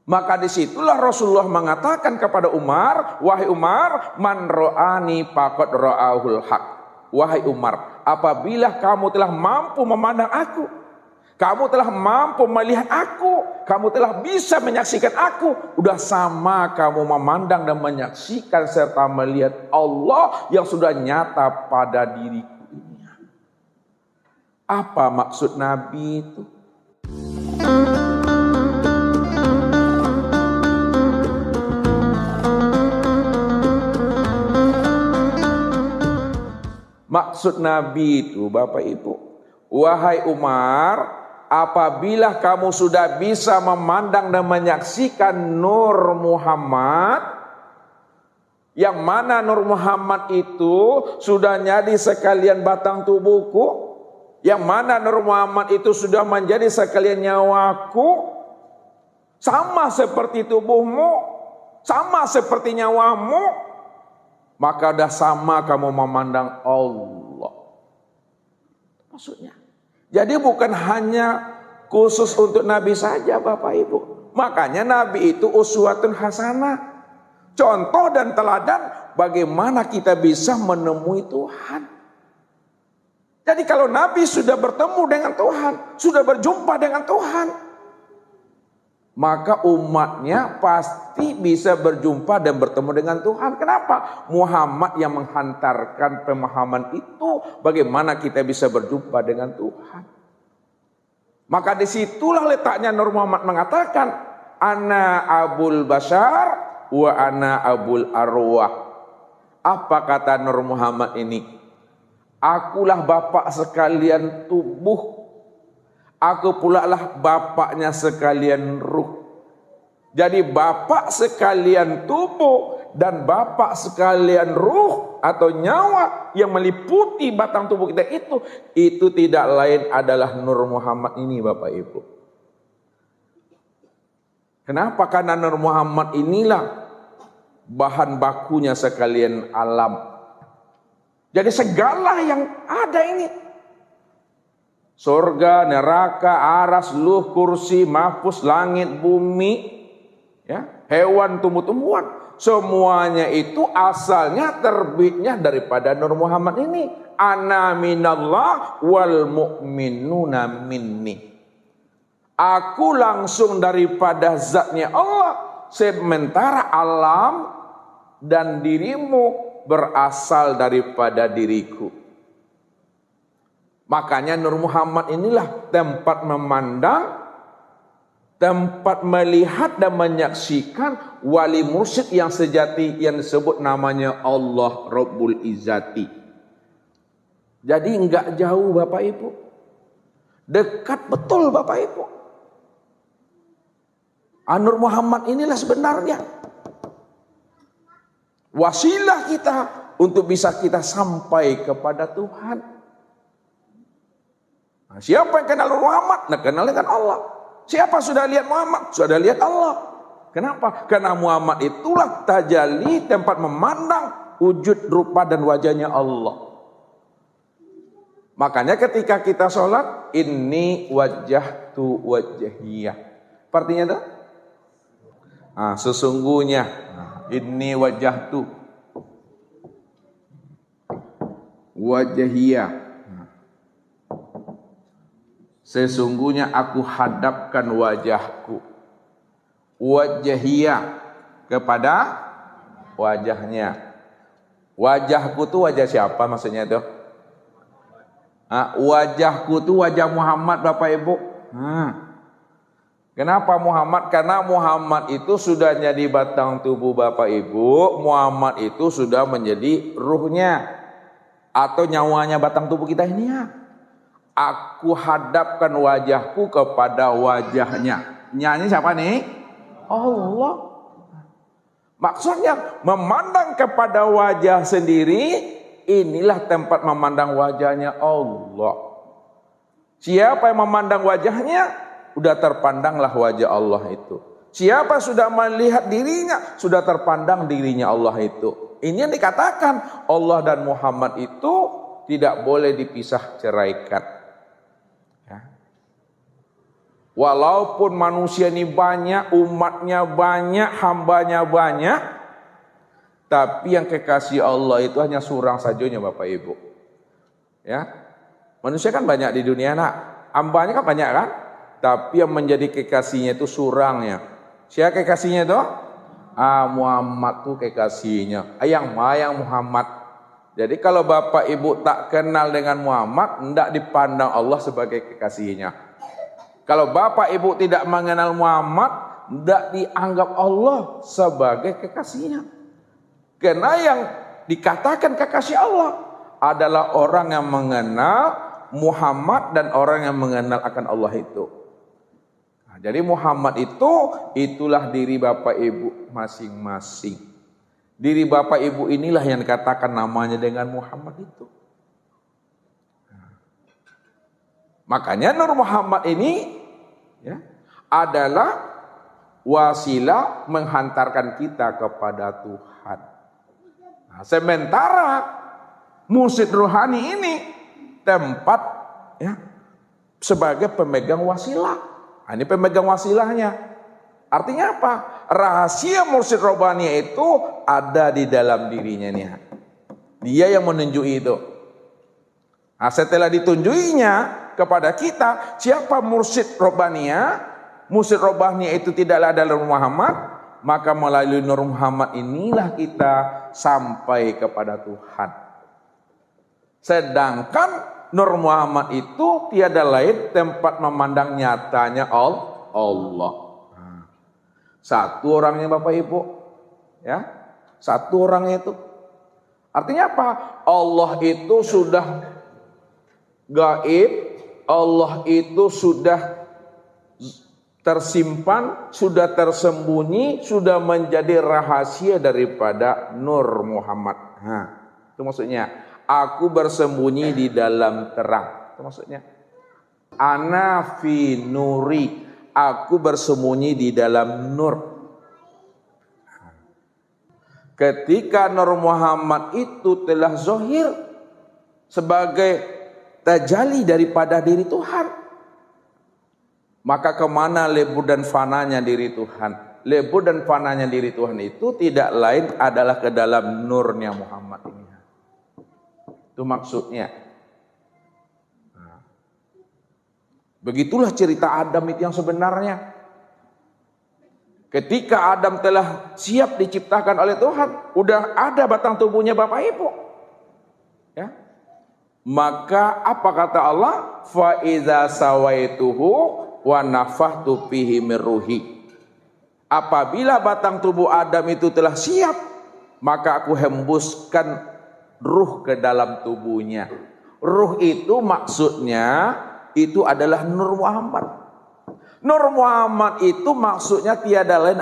Maka disitulah Rasulullah mengatakan kepada Umar, wahai Umar, man ro'ani faqad ro'ahul haq. Wahai Umar, apabila kamu telah mampu memandang aku, kamu telah mampu melihat aku, kamu telah bisa menyaksikan aku, udah sama kamu memandang dan menyaksikan serta melihat Allah yang sudah nyata pada diriku ini. Apa maksud Nabi itu? Maksud Nabi itu, Bapak Ibu, wahai Umar, apabila kamu sudah bisa memandang dan menyaksikan Nur Muhammad, yang mana Nur Muhammad itu sudah jadi sekalian batang tubuhku, yang mana Nur Muhammad itu sudah menjadi sekalian nyawaku, sama seperti tubuhmu, sama seperti nyawamu, maka dah sama kamu memandang Allah. Maksudnya, jadi bukan hanya khusus untuk Nabi saja, Bapak Ibu. Makanya Nabi itu uswatun hasanah, contoh dan teladan bagaimana kita bisa menemui Tuhan. Jadi kalau Nabi sudah bertemu dengan Tuhan, sudah berjumpa dengan Tuhan, maka umatnya pasti bisa berjumpa dan bertemu dengan Tuhan. Kenapa? Muhammad yang menghantarkan pemahaman itu, bagaimana kita bisa berjumpa dengan Tuhan. Maka disitulah letaknya Nur Muhammad mengatakan, ana abul bashar wa ana abul arwah. Apa kata Nur Muhammad ini? Akulah bapak sekalian tubuh, aku pula lah bapaknya sekalian ruh. Jadi bapak sekalian tubuh dan bapak sekalian ruh atau nyawa yang meliputi batang tubuh kita itu tidak lain adalah Nur Muhammad ini, Bapak Ibu. Kenapa? Karena Nur Muhammad inilah bahan bakunya sekalian alam. Jadi segala yang ada ini, surga, neraka, aras, luh, kursi, mahfuz, langit, bumi, ya, hewan, tumbuh-tumbuhan, semuanya itu asalnya terbitnya daripada Nur Muhammad ini. Ana minallah wal mu'minuna minni. Aku langsung daripada zatnya Allah, sementara alam dan dirimu berasal daripada diriku. Makanya Nur Muhammad inilah tempat memandang, tempat melihat dan menyaksikan wali mursyid yang sejati yang disebut namanya Allah Rabbul Izzati. Jadi enggak jauh, Bapak Ibu. Dekat betul, Bapak Ibu. Nur Muhammad inilah sebenarnya wasilah kita untuk bisa kita sampai kepada Tuhan. Nah, siapa yang kenal Muhammad? Nah, kenal dengan Allah. Siapa sudah lihat Muhammad? Sudah lihat Allah. Kenapa? Karena Muhammad itulah tajalli, tempat memandang wujud rupa dan wajahnya Allah. Makanya ketika kita sholat, inni wajjahtu wajhiyah. Artinya itu? Sesungguhnya inni wajjahtu wajhiyah. Sesungguhnya aku hadapkan wajahku, wajhiyah, kepada wajahnya. Wajahku itu wajah siapa maksudnya itu? Wajahku itu wajah Muhammad, Bapak Ibu. Kenapa Muhammad? Karena Muhammad itu sudah jadi batang tubuh, Bapak Ibu. Muhammad itu sudah menjadi ruhnya atau nyawanya batang tubuh kita ini ya. Aku hadapkan wajahku kepada wajahnya. Nyanyi siapa nih? Allah. Maksudnya memandang kepada wajah sendiri, inilah tempat memandang wajahnya Allah. Siapa yang memandang wajahnya, sudah terpandanglah wajah Allah itu. Siapa sudah melihat dirinya, sudah terpandang dirinya Allah itu. Ini yang dikatakan Allah dan Muhammad itu tidak boleh dipisah ceraikan. Ya. Walaupun manusia ini banyak, umatnya banyak, hambanya banyak, tapi yang kekasih Allah itu hanya surang sajonya Bapak Ibu. Ya, manusia kan banyak di dunia, nak. Hambanya kan banyak kan? Tapi yang menjadi kekasihnya itu surangnya. Siapa kekasihnya itu? Muhammad tuh kekasihnya. Yang Muhammad. Jadi kalau Bapak Ibu tak kenal dengan Muhammad, tidak dipandang Allah sebagai kekasihnya. Kalau Bapak Ibu tidak mengenal Muhammad, tidak dianggap Allah sebagai kekasihnya. Karena yang dikatakan kekasih Allah adalah orang yang mengenal Muhammad dan orang yang mengenal akan Allah itu. Nah, jadi Muhammad itulah diri Bapak Ibu masing-masing. Diri Bapak Ibu inilah yang dikatakan namanya dengan Muhammad itu. Makanya Nur Muhammad ini ya, adalah wasilah menghantarkan kita kepada Tuhan. Nah, sementara mursyid rohani ini tempat ya, sebagai pemegang wasilah. Nah, ini pemegang wasilahnya. Artinya apa? Rahasia mursyid rohani itu ada di dalam dirinya nih. Dia yang menunjukkan itu. Nah, setelah ditunjukinya kepada kita, siapa mursyid rohaniya? Mursyid rohaniya itu tidaklah adalah Muhammad, maka melalui Nur Muhammad inilah kita sampai kepada Tuhan. Sedangkan Nur Muhammad itu tiada lain tempat memandang nyatanya Allah. Satu orangnya Bapak Ibu, ya, satu orangnya itu. Artinya apa? Allah itu sudah gaib, Allah itu sudah tersimpan, sudah tersembunyi, sudah menjadi rahasia daripada Nur Muhammad. Nah, itu maksudnya, aku bersembunyi di dalam terang. Itu maksudnya. Ana fi nuri, aku bersembunyi di dalam nur. Ketika Nur Muhammad itu telah zahir sebagai tajalli daripada diri Tuhan, maka kemana lebur dan fananya diri Tuhan? Lebur dan fananya diri Tuhan itu tidak lain adalah ke dalam nurnya Muhammad ini. Itu maksudnya. Nah, begitulah cerita Adam itu yang sebenarnya. Ketika Adam telah siap diciptakan oleh Tuhan, udah ada batang tubuhnya Bapak Ibu. Ya. Maka apa kata Allah? Fa iza sawaituhu wa nafakhtu fihi min ruhi. Apabila batang tubuh Adam itu telah siap, maka aku hembuskan ruh ke dalam tubuhnya. Ruh itu maksudnya itu adalah Nur Muhammad. Nur Muhammad itu maksudnya tiada lain